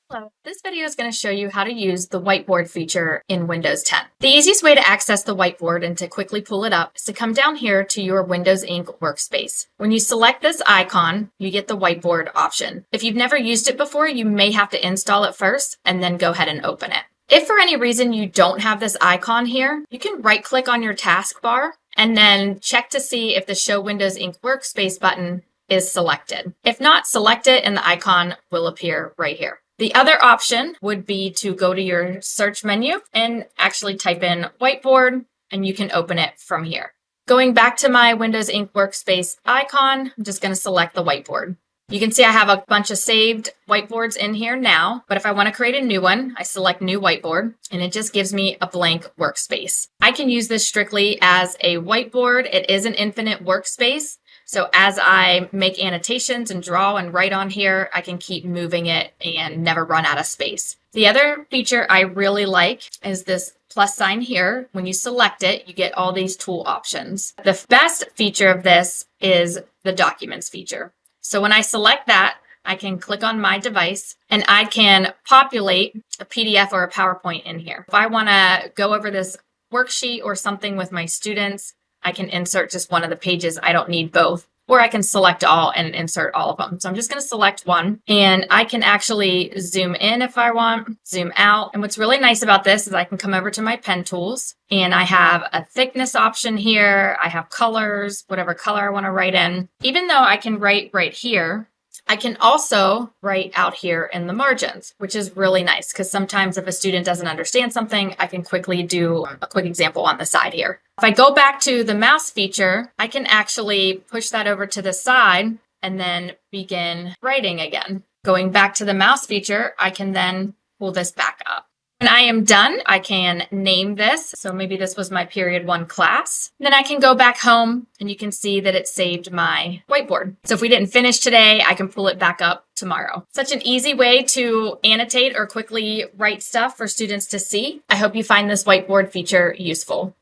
Hello, this video is going to show you how to use the whiteboard feature in Windows 10. The easiest way to access the whiteboard and to quickly pull it up is to come down here to your Windows Ink Workspace. When you select this icon, you get the whiteboard option. If you've never used it before, you may have to install it first and then go ahead and open it. If for any reason you don't have this icon here, you can right-click on your taskbar and then check to see if the Show Windows Ink Workspace button is selected. If not, select it and the icon will appear right here. The other option would be to go to your search menu and actually type in whiteboard, and you can open it from here. Going back to my Windows Ink Workspace icon, I'm just going to select the whiteboard. You can see I have a bunch of saved whiteboards in here now, but if I want to create a new one, I select New Whiteboard, and it just gives me a blank workspace. I can use this strictly as a whiteboard. It is an infinite workspace. So as I make annotations and draw and write on here, I can keep moving it and never run out of space. The other feature I really like is this plus sign here. When you select it, you get all these tool options. The best feature of this is the Documents feature. So when I select that, I can click on my device and I can populate a PDF or a PowerPoint in here. If I want to go over this worksheet or something with my students, I can insert just one of the pages. I don't need both. Or I can select all and insert all of them. So I'm just going to select one, and I can actually zoom in if I want, zoom out. And what's really nice about this is I can come over to my pen tools and I have a thickness option here. I have colors, whatever color I want to write in. Even though I can write right here, I can also write out here in the margins, which is really nice because sometimes if a student doesn't understand something, I can quickly do a quick example on the side here. If I go back to the mouse feature, I can actually push that over to the side and then begin writing again. Going back to the mouse feature, I can then pull this back up. When I am done, I can name this. So maybe this was my period 1 class. Then I can go back home and you can see that it saved my whiteboard. So if we didn't finish today, I can pull it back up tomorrow. Such an easy way to annotate or quickly write stuff for students to see. I hope you find this whiteboard feature useful.